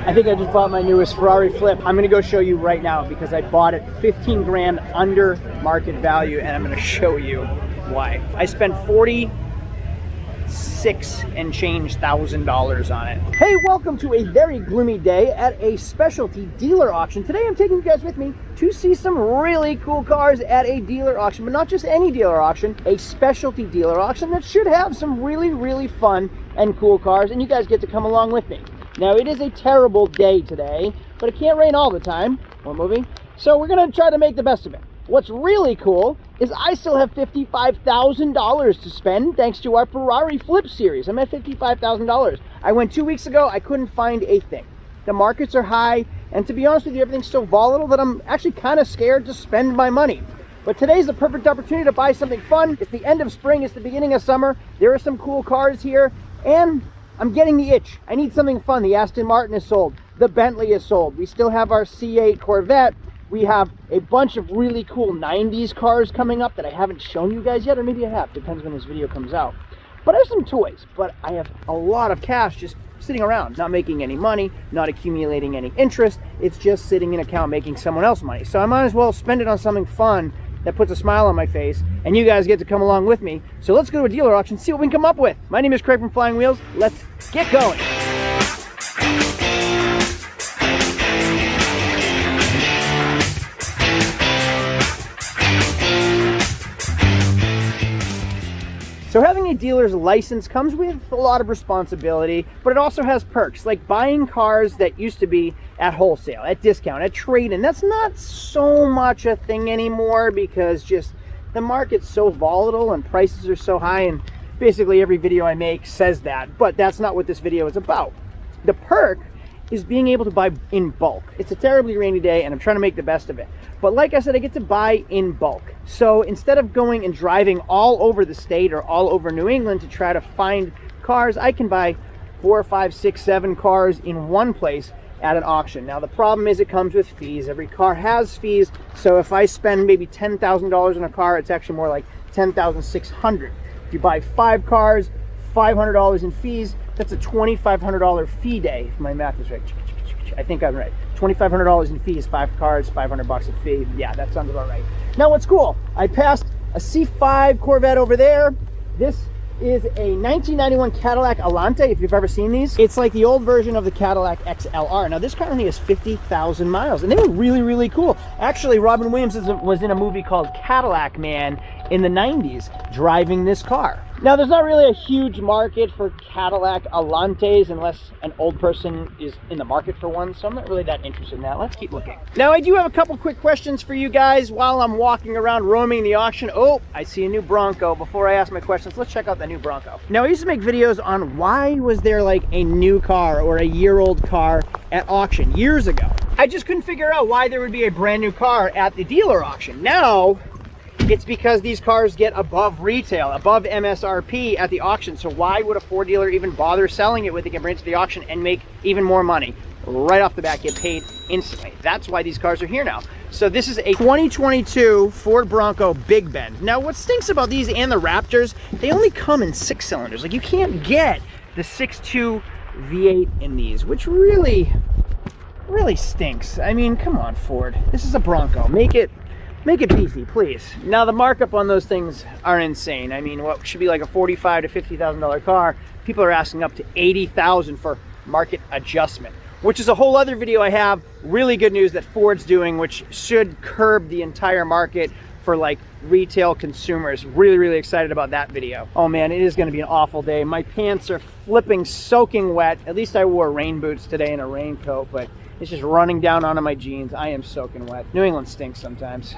I think I just bought my newest Ferrari flip. I'm gonna go show you right now because I bought it 15 grand under market value, and I'm gonna show you why. I spent $46 and change thousand on it. Hey, welcome to a very gloomy day at a specialty dealer auction. Today I'm taking you guys with me to see some really cool cars at a dealer auction, but not just any dealer auction, a specialty dealer auction that should have some really fun and cool cars, and you guys get to come along with me. Now, it is a terrible day today, but it can't rain all the time. More movie. So we're gonna try to make the best of it. What's really cool is I still have $55,000 to spend thanks to our Ferrari flip series. I'm at $55,000. I went 2 weeks ago, I couldn't find a thing. The markets are high, and to be honest with you, everything's so volatile that I'm actually kind of scared to spend my money. But today's the perfect opportunity to buy something fun. It's the end of spring, it's the beginning of summer. There are some cool cars here, and I'm getting the itch. I need something fun. The Aston Martin is sold. The Bentley is sold. We still have our C8 Corvette. We have a bunch of really cool 90s cars coming up that I haven't shown you guys yet, or maybe I have. Depends when this video comes out. But I have some toys, but I have a lot of cash just sitting around, not making any money, not accumulating any interest. It's just sitting in an account making someone else money. So I might as well spend it on something fun that puts a smile on my face, and you guys get to come along with me. So let's go to a dealer auction, see what we can come up with. My name is Craig from Flying Wheels. Let's get going. So having a dealer's license comes with a lot of responsibility, but it also has perks, like buying cars that used to be at wholesale, at discount, at trade-in. That's not so much a thing anymore because just the market's so volatile and prices are so high, and basically every video I make says that, but that's not what this video is about. The perk is being able to buy in bulk. It's a terribly rainy day and I'm trying to make the best of it. But like I said, I get to buy in bulk. So instead of going and driving all over the state or all over New England to try to find cars, I can buy 4, 5, 6, 7 cars in one place at an auction. Now the problem is it comes with fees. Every car has fees. So if I spend maybe $10,000 on a car, it's actually more like $10,600. If you buy 5 cars, $500 in fees, that's a $2,500 fee day, if my math is right. I think I'm right. $2,500 in fees, 5 cars, $500 in fee. Yeah, that sounds about right. Now what's cool, I passed a C5 Corvette over there. This is a 1991 Cadillac Alante, if you've ever seen these. It's like the old version of the Cadillac XLR. Now this car only has 50,000 miles, and they were really cool. Actually, Robin Williams was in a movie called Cadillac Man in the 90s driving this car. Now there's not really a huge market for Cadillac Alantes unless an old person is in the market for one, so I'm not really that interested in that. Let's keep looking. Now I do have a couple quick questions for you guys while I'm walking around roaming the auction. Oh, I see a new Bronco. Before I ask my questions, let's check out that new Bronco. Now I used to make videos on why was there like a new car or a year-old car at auction years ago. I just couldn't figure out why there would be a brand new car at the dealer auction. Now it's because these cars get above retail, above MSRP at the auction. So why would a Ford dealer even bother selling it when they can bring it to the auction and make even more money? Right off the bat, get paid instantly. That's why these cars are here now. So this is a 2022 Ford Bronco Big Bend. Now what stinks about these and the Raptors, they only come in 6 cylinders. Like you can't get the 6.2 V8 in these, which really stinks. I mean, come on, Ford. This is a Bronco. Make it beefy, please. Now the markup on those things are insane. I mean, what should be like a $45,000 to $50,000 car, people are asking up to $80,000 for market adjustment, which is a whole other video I have. Really good news that Ford's doing, which should curb the entire market for like retail consumers. Really excited about that video. Oh man, it is going to be an awful day. My pants are flipping soaking wet. At least I wore rain boots today and a raincoat, but it's just running down onto my jeans. I am soaking wet. New England stinks sometimes.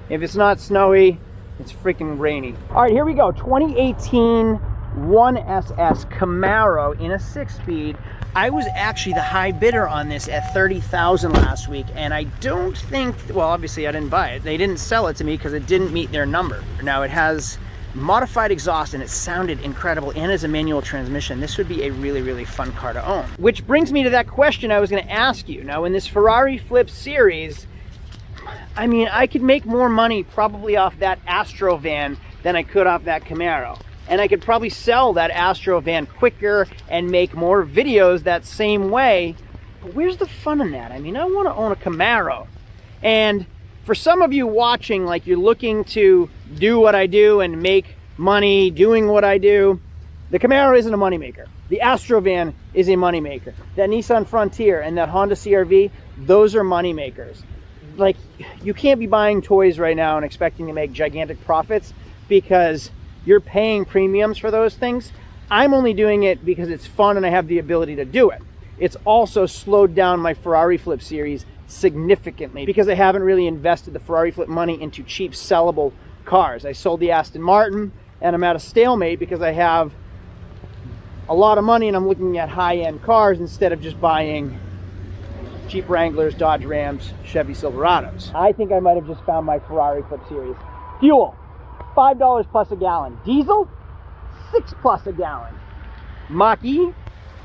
If it's not snowy, it's freaking rainy. All right, here we go. 2018 1SS Camaro in a 6-speed. I was actually the high bidder on this at $30,000 last week, and I don't think, well, obviously I didn't buy it. They didn't sell it to me because it didn't meet their number. Now it has modified exhaust and it sounded incredible, and as a manual transmission, this would be a really fun car to own. Which brings me to that question I was going to ask you. Now in this Ferrari Flip series, I mean, I could make more money probably off that Astro van than I could off that Camaro. And I could probably sell that Astro van quicker and make more videos that same way But where's the fun in that? I mean, I want to own a Camaro. And for some of you watching, like you're looking to do what I do and make money doing what I do, the Camaro isn't a moneymaker. The Astrovan is a moneymaker. That Nissan Frontier and that Honda CR-V, those are moneymakers. Like, you can't be buying toys right now and expecting to make gigantic profits because you're paying premiums for those things. I'm only doing it because it's fun and I have the ability to do it. It's also slowed down my Ferrari flip series significantly because I haven't really invested the Ferrari flip money into cheap sellable cars. I sold the Aston Martin and I'm at a stalemate because I have a lot of money and I'm looking at high-end cars instead of just buying cheap Wranglers, Dodge Rams, Chevy Silverados. I think I might have just found my Ferrari flip series. Fuel, $5 plus a gallon. Diesel, $6 plus a gallon. Mach-E,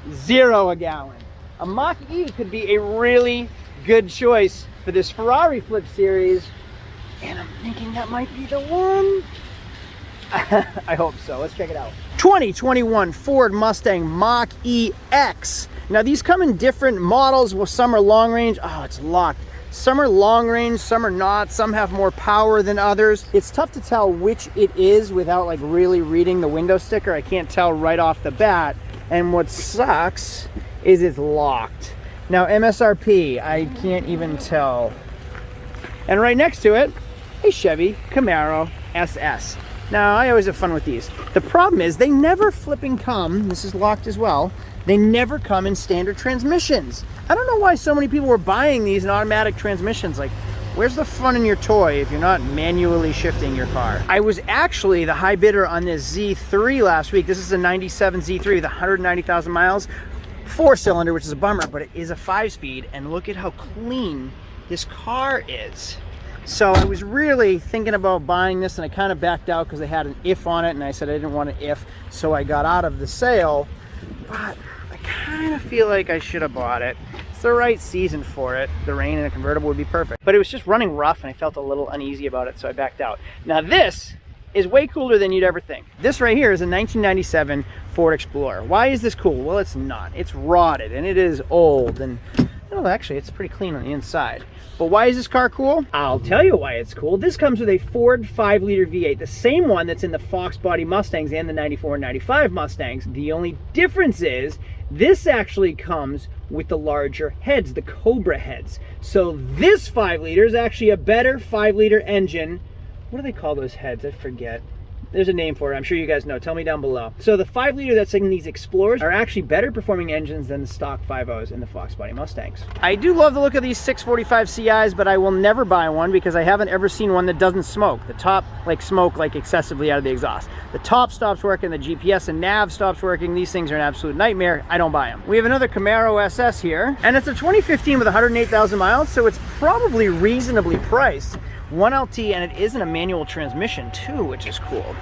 $0 a gallon. A Mach-E could be a really good choice for this Ferrari flip series, and I'm thinking that might be the one. I hope so. Let's check it out. 2021 Ford Mustang Mach-E X. Now these come in different models. Well, some are long range. Oh, it's locked. Some are long range, some are not. Some have more power than others. It's tough to tell which it is without like really reading the window sticker. I can't tell right off the bat. And what sucks is it's locked. Now MSRP, I can't even tell. And right next to it, a Chevy Camaro SS. Now, I always have fun with these. The problem is they never flipping come, this is locked as well, they never come in standard transmissions. I don't know why so many people were buying these in automatic transmissions. Like, where's the fun in your toy if you're not manually shifting your car? I was actually the high bidder on this Z3 last week. This is a 97 Z3 with 190,000 miles. 4-cylinder, which is a bummer, but it is a 5-speed. And look at how clean this car is. So I was really thinking about buying this and I kind of backed out because they had an if on it and I said I didn't want an if, so I got out of the sale. But I kind of feel like I should have bought it. It's the right season for it. The rain in a convertible would be perfect. But it was just running rough and I felt a little uneasy about it, so I backed out. Now this is way cooler than you'd ever think. This right here is a 1997 Ford Explorer. Why is this cool? Well, it's not. It's rotted and it is old, and well, actually it's pretty clean on the inside. But why is this car cool? I'll tell you why it's cool. This comes with a Ford 5-liter V8, the same one that's in the Fox body Mustangs and the 94 and 95 Mustangs. The only difference is this actually comes with the larger heads, the Cobra heads. So this 5-liter is actually a better 5-liter engine. What do they call those heads? I forget. There's a name for it. I'm sure you guys know. Tell me down below. So the 5-liter that's in these Explorers are actually better performing engines than the stock 5.0s in the Fox body Mustangs. I do love the look of these 645 CIs, but I will never buy one because I haven't ever seen one that doesn't smoke. The top smoke excessively out of the exhaust. The top stops working, the GPS and nav stops working. These things are an absolute nightmare. I don't buy them. We have another Camaro SS here, and it's a 2015 with 108,000 miles, so it's probably reasonably priced. 1LT, and it isn't a manual transmission too, which is cool.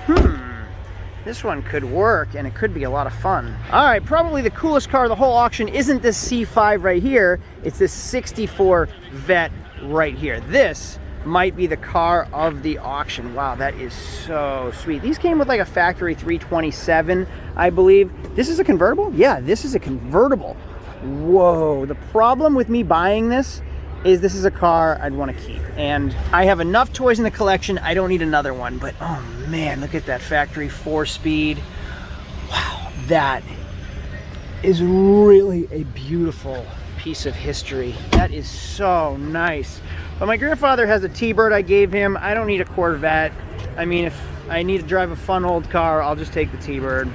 This one could work and it could be a lot of fun. All right, probably the coolest car of the whole auction isn't this C5 right here, it's this 64 Vet right here. This might be the car of the auction. Wow, that is so sweet. These came with like a factory 327, I believe. This is a convertible? Yeah, this is a convertible. Whoa, the problem with me buying this is this is a car I'd want to keep. And I have enough toys in the collection, I don't need another one. But oh man, look at that factory 4-speed. Wow, that is really a beautiful piece of history. That is so nice. But my grandfather has a T-Bird I gave him. I don't need a Corvette. I mean, if I need to drive a fun old car, I'll just take the T-Bird.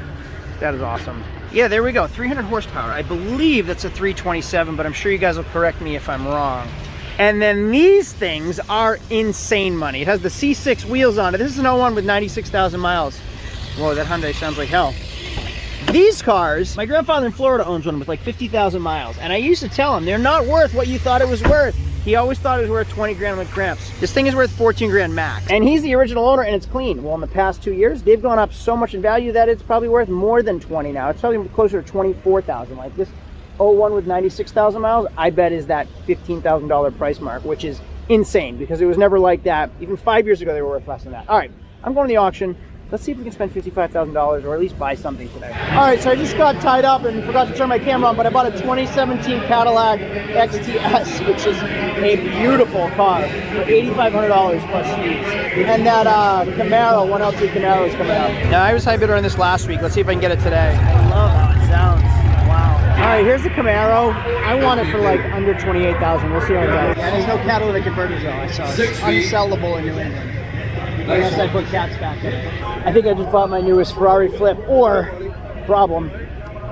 That is awesome. Yeah, there we go, 300 horsepower. I believe that's a 327, but I'm sure you guys will correct me if I'm wrong. And then these things are insane money. It has the C6 wheels on it. This is an 01 with 96,000 miles. Whoa, that Hyundai sounds like hell. These cars, my grandfather in Florida owns one with like 50,000 miles. And I used to tell him, they're not worth what you thought it was worth. He always thought it was worth 20 grand with cramps. This thing is worth 14 grand max. And he's the original owner and it's clean. Well, in the past 2 years, they've gone up so much in value that it's probably worth more than 20 now. It's probably closer to 24,000. Like this 01 with 96,000 miles, I bet is that $15,000 price mark, which is insane because it was never like that. Even 5 years ago, they were worth less than that. All right, I'm going to the auction. Let's see if we can spend $55,000 or at least buy something today. All right, so I just got tied up and forgot to turn my camera on, but I bought a 2017 Cadillac XTS, which is a beautiful car for $8,500 plus fees. And that Camaro, 1LT Camaro is coming out. Now, I was high bidder on this last week. Let's see if I can get it today. I love how it sounds. Wow. All right, here's the Camaro. I want it for like under $28,000. We'll see how it goes. Yeah, there's no catalytic converters though. I saw it's unsellable in New England. Unless I put cats back in it. I think I just bought my newest Ferrari flip, or problem,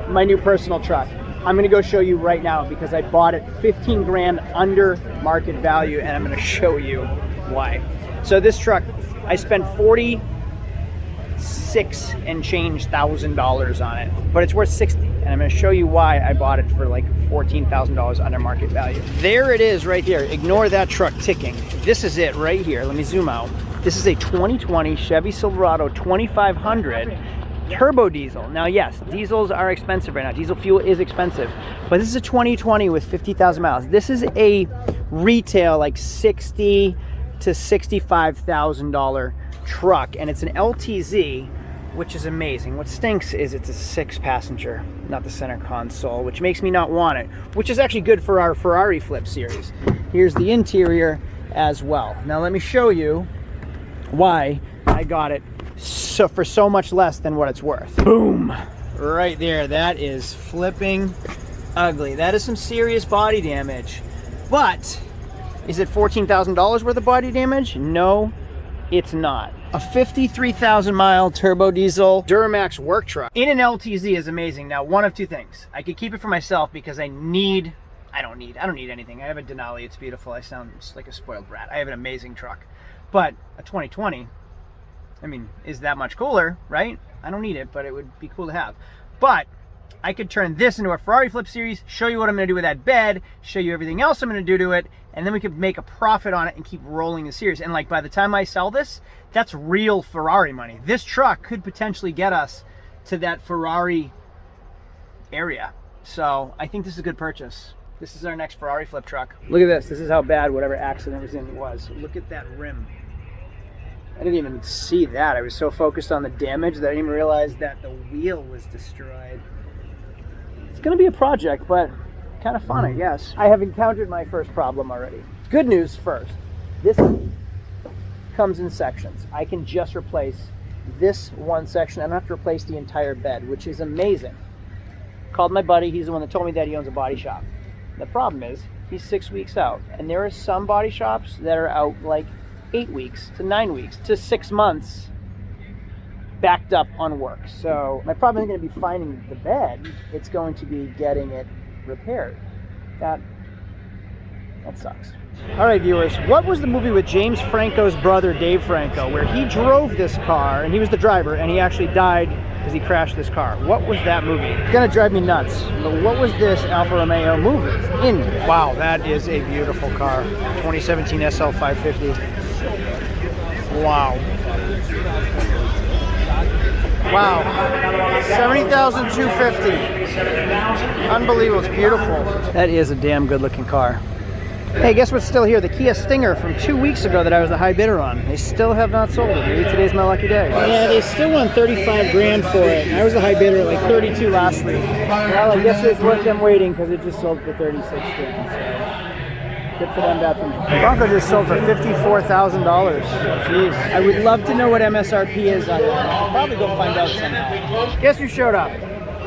my new personal truck. I'm gonna go show you right now because I bought it 15 grand under market value, and I'm gonna show you why. So this truck, I spent 46 and change $1,000 on it, but it's worth 60. And I'm gonna show you why I bought it for like $14,000 under market value. There it is right there. Ignore that truck ticking. This is it right here. Let me zoom out. This is a 2020 Chevy Silverado 2500 turbo diesel. Now, yes, diesels are expensive right now. Diesel fuel is expensive, but this is a 2020 with 50,000 miles. This is a retail like $60,000 to $65,000 truck, and it's an LTZ, which is amazing. What stinks is it's a 6-passenger, not the center console, which makes me not want it, which is actually good for our Ferrari flip series. Here's the interior as well. Now let me show you why I got it for so much less than what it's worth. Boom, right there. That is flipping ugly. That is some serious body damage. But is it $14,000 worth of body damage? No, it's not. A 53,000 mile turbo diesel Duramax work truck in an LTZ is amazing. Now, one of two things. I could keep it for myself because I don't need anything. I have a Denali, it's beautiful. I sound like a spoiled brat. I have an amazing truck. But a 2020, I mean, is that much cooler, right? I don't need it, but it would be cool to have. But I could turn this into a Ferrari flip series, show you what I'm gonna do with that bed, show you everything else I'm gonna do to it, and then we could make a profit on it and keep rolling the series. And like by the time I sell this, that's real Ferrari money. This truck could potentially get us to that Ferrari area. So I think this is a good purchase. This is our next Ferrari flip truck. Look at this. This is how bad whatever accident was in was. Look at that rim. I didn't even see that. I was so focused on the damage that I didn't even realize that the wheel was destroyed. It's gonna be a project, but kind of fun, I guess. I have encountered my first problem already. Good news first. This comes in sections. I can just replace this one section. I don't have to replace the entire bed, which is amazing. Called my buddy. He's the one that told me that he owns a body shop. The problem is he's 6 weeks out, and there are some body shops that are out like 8 weeks to 9 weeks to 6 months backed up on work. So my problem isn't going to be finding the bed, it's going to be getting it repaired. That sucks. All right, viewers, what was the movie with James Franco's brother, Dave Franco, where he drove this car and he was the driver and he actually died because he crashed this car? What was that movie? It's gonna drive me nuts. But what was this Alfa Romeo movie in? Wow, that is a beautiful car. 2017 SL 550. Wow. Wow. 70,250. Unbelievable. It's beautiful. That is a damn good looking car. Hey, guess what's still here? The Kia Stinger from 2 weeks ago that I was the high bidder on. They still have not sold it. Maybe today's my lucky day. Yeah, they still want 35 grand for it. I was the high bidder at like 32 last week. Well, I guess it's worth them waiting because it just sold for 36 grand. So good for them, bad for me. Bronco just sold for $54,000. Jeez. I would love to know what MSRP is on it. I'll probably go find out somehow. Guess who showed up?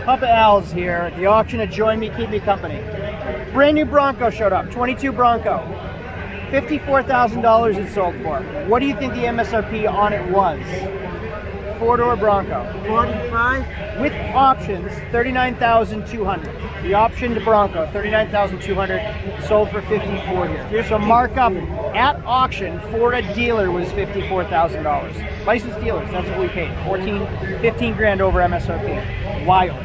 Papa Al's here at the auction at Join Me, Keep Me Company. Brand new Bronco showed up, 22 Bronco. $54,000 it sold for. What do you think the MSRP on it was? 4-door Bronco. 45? With options, $39,200. The optioned Bronco, $39,200, sold for $54,000 here. So markup at auction for a dealer was $54,000. Licensed dealers, that's what we paid. 15 grand over MSRP. Wild.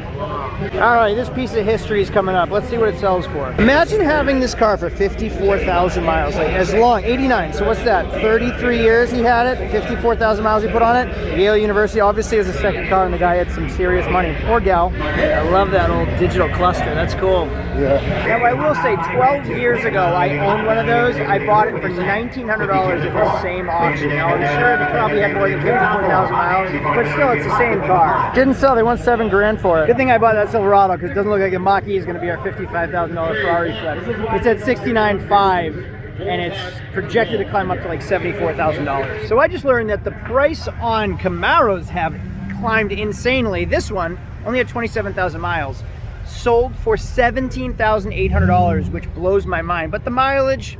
All right, this piece of history is coming up. Let's see what it sells for. Imagine having this car for 54,000 miles, like as long, 89. So what's that? 33 years he had it, 54,000 miles he put on it. Yale University, obviously, was the second car, and the guy had some serious money. Or gal. I love that old digital cluster. That's cool. Yeah. Now, I will say, 12 years ago, I owned one of those. I bought it for $1,900 at the same auction. Now, I'm sure it probably had more than 54,000 miles, but still, it's the same car. Didn't sell. They won $7 grand for it. Good thing I bought that Silverado, because it doesn't look like a Mach-E is going to be our $55,000 Ferrari flip. It's at $69,500, and it's projected to climb up to like $74,000. So I just learned that the price on Camaros have climbed insanely. This one only had 27,000 miles. Sold for $17,800, which blows my mind. But the mileage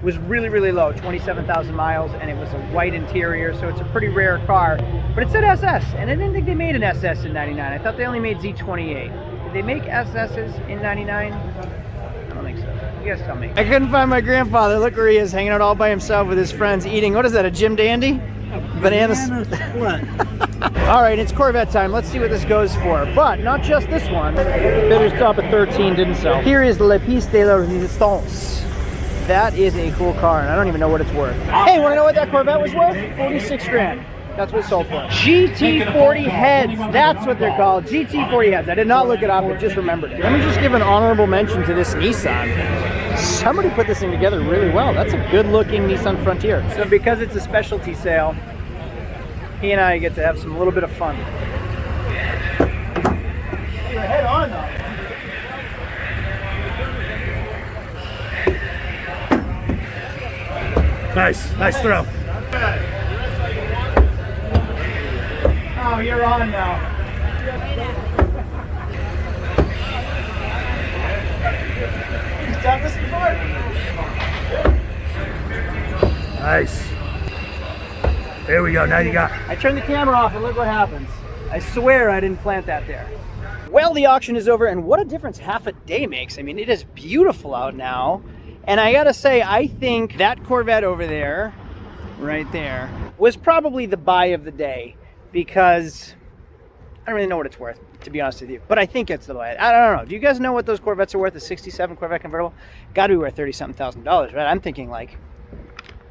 was really, really low, 27,000 miles, and it was a white interior, so it's a pretty rare car. But it said SS, and I didn't think they made an SS in 99. I thought they only made Z28. Did they make SSs in 99? I don't think so. You guys tell me. I couldn't find my grandfather. Look where he is, hanging out all by himself with his friends, eating, what is that, a Jim Dandy? Banana split. All right, it's Corvette time. Let's see what this goes for. But not just this one. Bidder's top at 13 didn't sell. Here is Le Piste de la Resistance. That is a cool car, and I don't even know what it's worth. Hey, want to know what that Corvette was worth? 46 grand. That's what it sold for. GT40 heads. That's what they're called. GT40 heads. I did not look it up, but just remembered it. Let me just give an honorable mention to this Nissan. Somebody put this thing together really well. That's a good-looking Nissan Frontier. So because it's a specialty sale, he and I get to have a little bit of fun. You're head on, though. Nice throw. Oh, you're on now. You've done this before? Nice. There we go, now you got it. I turned the camera off and look what happens. I swear I didn't plant that there. Well, the auction is over, and what a difference half a day makes. I mean, it is beautiful out now. And I gotta say, I think that Corvette over there, right there, was probably the buy of the day, because I don't really know what it's worth, to be honest with you. But I think it's the buy. I don't know. Do you guys know what those Corvettes are worth? The 67 Corvette convertible? Gotta be worth $30-something thousand, right? I'm thinking like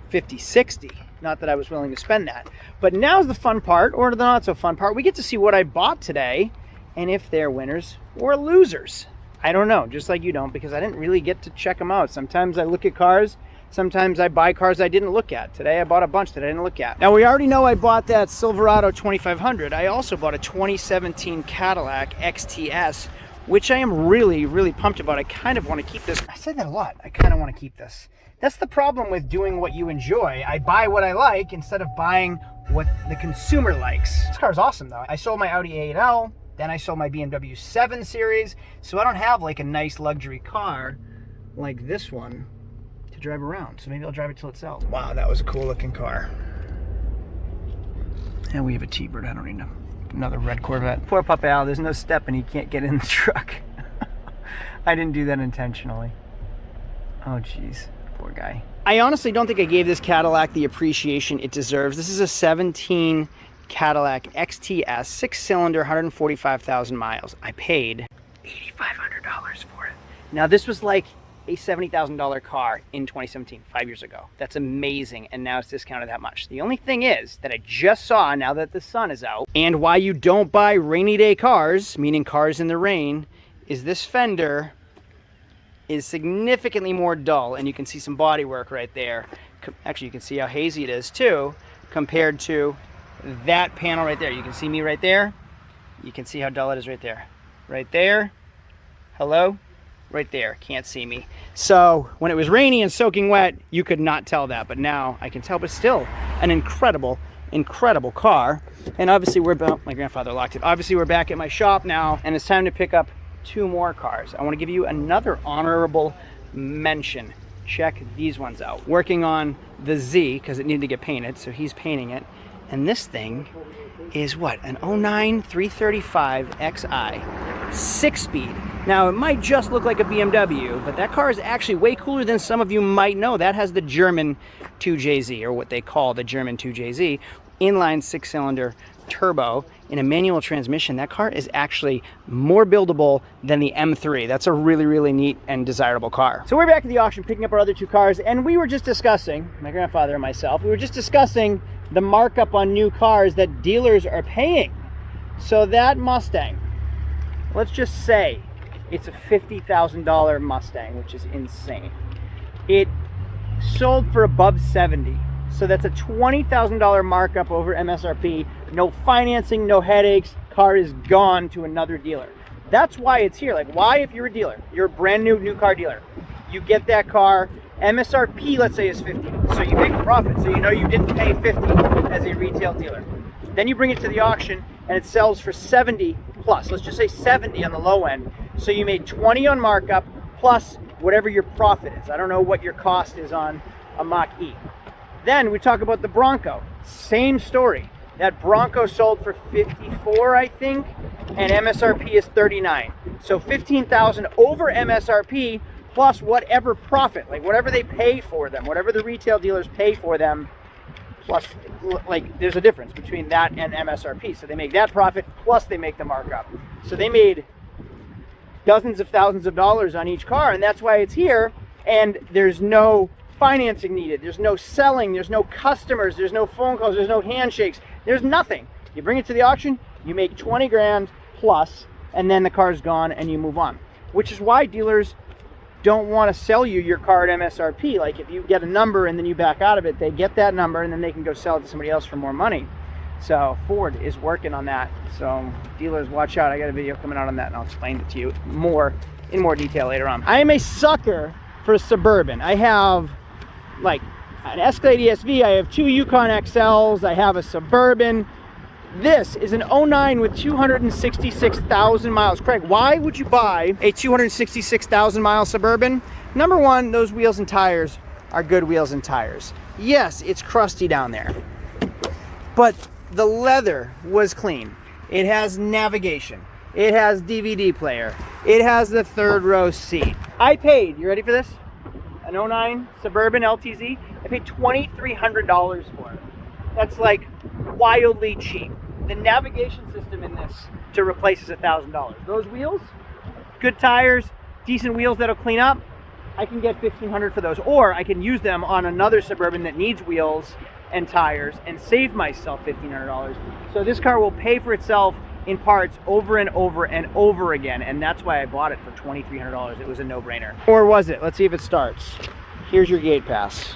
50, 60. Not that I was willing to spend that. But now's the fun part, or the not so fun part. We get to see what I bought today, and if they're winners or losers. I don't know, just like you don't, because I didn't really get to check them out. Sometimes I look at cars, sometimes I buy cars I didn't look at. Today I bought a bunch that I didn't look at. Now we already know I bought that Silverado 2500. I also bought a 2017 Cadillac XTS, which I am really, really pumped about. I kind of want to keep this. I say that a lot. I kind of want to keep this. That's the problem with doing what you enjoy. I buy what I like instead of buying what the consumer likes. This car's awesome though. I sold my Audi A8L. Then I sold my BMW 7 Series, so I don't have like a nice luxury car like this one to drive around. So maybe I'll drive it till it sells. Wow, that was a cool looking car. And we have a T-Bird. I don't need another red Corvette. Poor Papa Al, there's no step and he can't get in the truck. I didn't do that intentionally. Oh jeez, poor guy. I honestly don't think I gave this Cadillac the appreciation it deserves. This is a 17 Cadillac XTS, 6-cylinder, 145,000 miles. I paid $8,500 for it. Now this was like a $70,000 car in 2017, 5 years ago. That's amazing, and now it's discounted that much. The only thing is that I just saw, now that the sun is out, and why you don't buy rainy day cars, meaning cars in the rain, is this fender is significantly more dull, and you can see some body work right there. Actually, you can see how hazy it is too, compared to that panel right there. You can see me right there. You can see how dull it is right there. Right there. Hello? Right there. Can't see me. So when it was rainy and soaking wet, you could not tell that, but now I can tell. But still, an incredible car. And obviously my grandfather locked it. Obviously we're back at my shop now, and it's time to pick up 2 more cars. I want to give you another honorable mention. Check these ones out. Working on the Z, because it needed to get painted, so he's painting it. And this thing is what? An 09 335 Xi, 6-speed. Now, it might just look like a BMW, but that car is actually way cooler than some of you might know. That has the German 2JZ, or what they call the German 2JZ, inline 6-cylinder turbo in a manual transmission. That car is actually more buildable than the M3. That's a really, really neat and desirable car. So we're back at the auction picking up our other 2 cars, and we were just discussing, my grandfather and myself, we were just discussing the markup on new cars that dealers are paying. So that Mustang, let's just say It's a $50,000 Mustang, which is insane. It sold for above 70. So that's a $20,000 markup over MSRP. No financing, no headaches. Car is gone to another dealer. That's why it's here. Like, why, if you're a dealer, you're a brand new car dealer, you get that car, MSRP, let's say, is 50. So you make a profit. So you know you didn't pay 50 as a retail dealer. Then you bring it to the auction and it sells for 70 plus. Let's just say 70 on the low end. So you made 20 on markup plus whatever your profit is. I don't know what your cost is on a Mach-E. Then we talk about the Bronco. Same story. That Bronco sold for 54, I think, and MSRP is 39. So 15,000 over MSRP plus whatever profit, like whatever they pay for them, whatever the retail dealers pay for them, plus, like, there's a difference between that and MSRP. So they make that profit plus they make the markup. So they made dozens of thousands of dollars on each car, and that's why it's here. And there's no financing needed, there's no selling, there's no customers, there's no phone calls, there's no handshakes, there's nothing. You bring it to the auction, you make 20 grand plus, and then the car's gone and you move on. Which is why dealers don't want to sell you your car at MSRP. Like, if you get a number and then you back out of it, they get that number and then they can go sell it to somebody else for more money. So Ford is working on that. So dealers, watch out. I got a video coming out on that and I'll explain it to you in more detail later on. I am a sucker for a Suburban. I have like an Escalade ESV, I have 2 Yukon XLs, I have a Suburban. This is an 09 with 266,000 miles. Craig, why would you buy a 266,000 mile Suburban? Number one, those wheels and tires are good wheels and tires. Yes, it's crusty down there, but the leather was clean. It has navigation. It has DVD player. It has the 3rd row seat. I paid, you ready for this? An 09 Suburban LTZ, I paid $2,300 for it. That's like wildly cheap. The navigation system in this to replace is $1,000. Those wheels, good tires, decent wheels that'll clean up, I can get $1,500 for those. Or I can use them on another Suburban that needs wheels and tires and save myself $1,500. So this car will pay for itself in parts over and over and over again, and that's why I bought it for $2,300. It was a no-brainer. Or was it? Let's see if it starts. Here's your gate pass.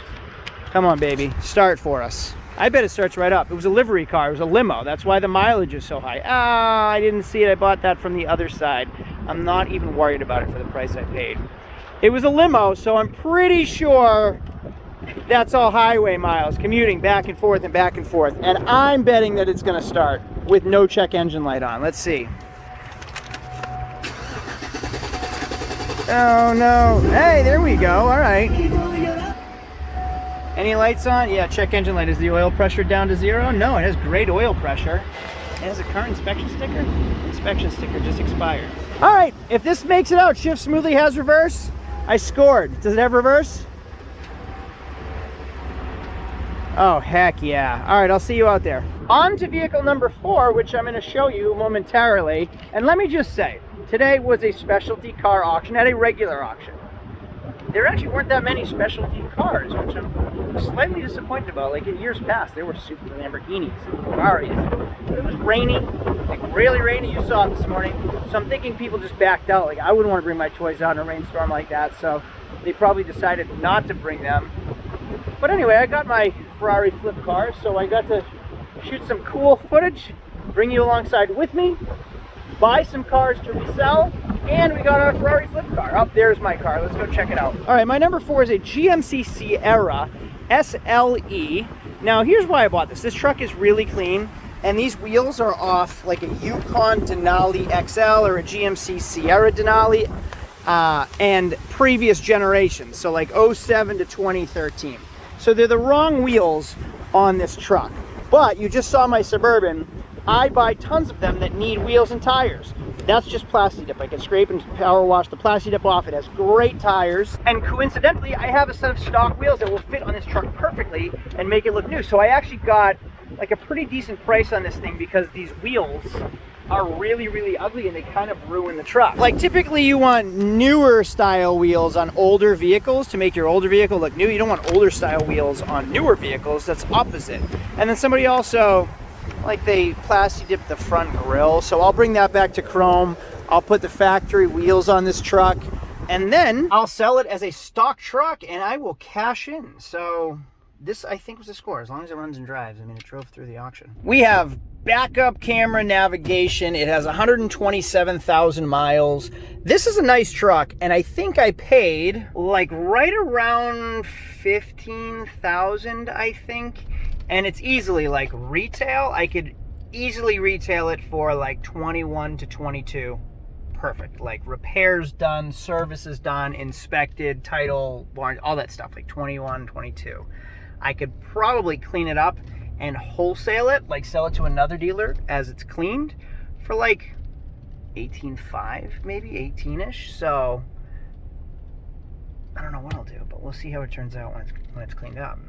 Come on, baby, start for us. I bet it starts right up. It was a livery car, it was a limo. That's why the mileage is so high. Ah, I didn't see it. I bought that from the other side. I'm not even worried about it for the price I paid. It was a limo, so I'm pretty sure that's all highway miles, commuting back and forth and back and forth. And I'm betting that it's gonna start with no check engine light on. Let's see. Oh no, hey, there we go, all right. Any lights on? Yeah, check engine light. Is the oil pressure down to 0? No, it has great oil pressure. It has a car inspection sticker. Inspection sticker just expired. All right, if this makes it out, shift smoothly, has reverse. I scored. Does it have reverse? Oh, heck yeah. All right, I'll see you out there. On to vehicle number 4, which I'm going to show you momentarily. And let me just say, today was a specialty car auction at a regular auction. There actually weren't that many specialty cars, which I'm slightly disappointed about. Like in years past, there were super Lamborghinis and Ferraris. It was rainy, like really rainy. You saw it this morning. So I'm thinking people just backed out. Like, I wouldn't want to bring my toys out in a rainstorm like that. So they probably decided not to bring them. But anyway, I got my Ferrari flip car, so I got to shoot some cool footage, bring you alongside with me, buy some cars to resell, and we got our Ferrari flip car. Up there's my car. Let's go check it out. All right, my number 4 is a GMC Sierra SLE. Now, here's why I bought this. This truck is really clean, and these wheels are off like a Yukon Denali XL or a GMC Sierra Denali and previous generations, so like 07 to 2013. So they're the wrong wheels on this truck. But you just saw my Suburban. I buy tons of them that need wheels and tires. That's just Plasti Dip. I can scrape and power wash the Plasti Dip off. It has great tires. And coincidentally, I have a set of stock wheels that will fit on this truck perfectly and make it look new. So I actually got like a pretty decent price on this thing because these wheels are really, really ugly and they kind of ruin the truck. Like, typically you want newer style wheels on older vehicles to make your older vehicle look new. You don't want older style wheels on newer vehicles. That's opposite. And then somebody also, like, they Plasti Dip the front grille, so I'll bring that back to chrome. I'll put the factory wheels on this truck, and then I'll sell it as a stock truck, and I will cash in. So this, I think, was the score, as long as it runs and drives. I mean, it drove through the auction. We have backup camera navigation. It has 127,000 miles. This is a nice truck, and I think I paid like right around 15,000, I think. And it's easily like retail. I could easily retail it for like 21 to 22. Perfect. Like repairs done, services done, inspected, title, warranty, all that stuff, like 21, 22. I could probably clean it up and wholesale it, like sell it to another dealer as it's cleaned for like 18.5, maybe 18-ish. So I don't know what I'll do, but we'll see how it turns out when it's cleaned up.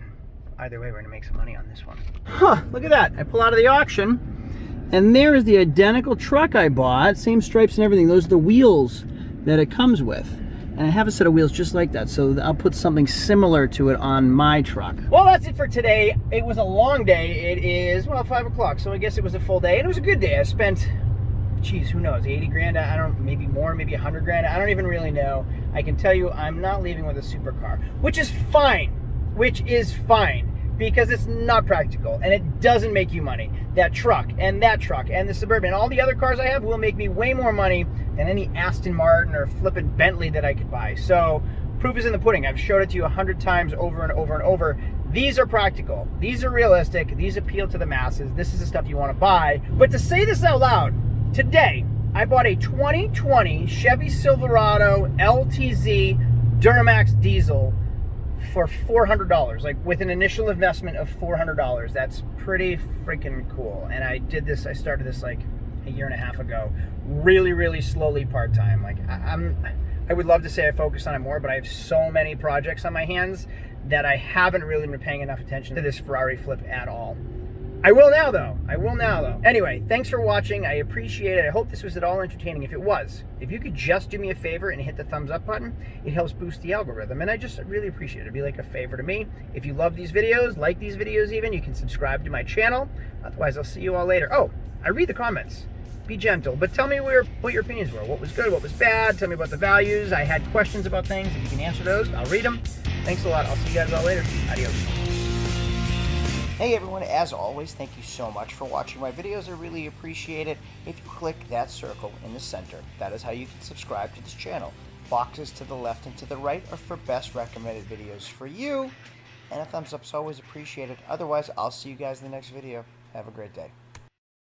Either way, we're gonna make some money on this one. Huh, look at that. I pull out of the auction, and there is the identical truck I bought, same stripes and everything. Those are the wheels that it comes with. And I have a set of wheels just like that, so I'll put something similar to it on my truck. Well, that's it for today. It was a long day. It is, well, 5 o'clock, so I guess it was a full day. And it was a good day. I spent, geez, who knows, 80 grand? I don't, maybe more, maybe 100 grand. I don't even really know. I can tell you I'm not leaving with a supercar, which is fine. Because it's not practical and it doesn't make you money. That truck and the Suburban and all the other cars I have will make me way more money than any Aston Martin or flippin' Bentley that I could buy. So proof is in the pudding. I've showed it to you 100 times over and over and over. These are practical. These are realistic. These appeal to the masses. This is the stuff you want to buy. But to say this out loud, today I bought a 2020 Chevy Silverado LTZ Duramax diesel for $400, like with an initial investment of $400. That's pretty freaking cool. And I started this like a year and a half ago, really slowly, part-time. Like I would love to say I focus on it more, but I have so many projects on my hands that I haven't really been paying enough attention to this Ferrari flip at all. I will now though. Anyway, thanks for watching. I appreciate it. I hope this was at all entertaining. If it was, if you could just do me a favor and hit the thumbs up button, it helps boost the algorithm. And I just really appreciate it. It'd be like a favor to me. If you love these videos, like these videos even, you can subscribe to my channel. Otherwise, I'll see you all later. Oh, I read the comments. Be gentle, but tell me what your opinions were. What was good, what was bad. Tell me about the values. I had questions about things. If you can answer those, I'll read them. Thanks a lot. I'll see you guys all later. Adios. Hey everyone, as always, thank you so much for watching my videos. I really appreciate it. If you click that circle in the center, that is how you can subscribe to this channel. Boxes to the left and to the right are for best recommended videos for you. And a thumbs up is always appreciated. Otherwise, I'll see you guys in the next video. Have a great day.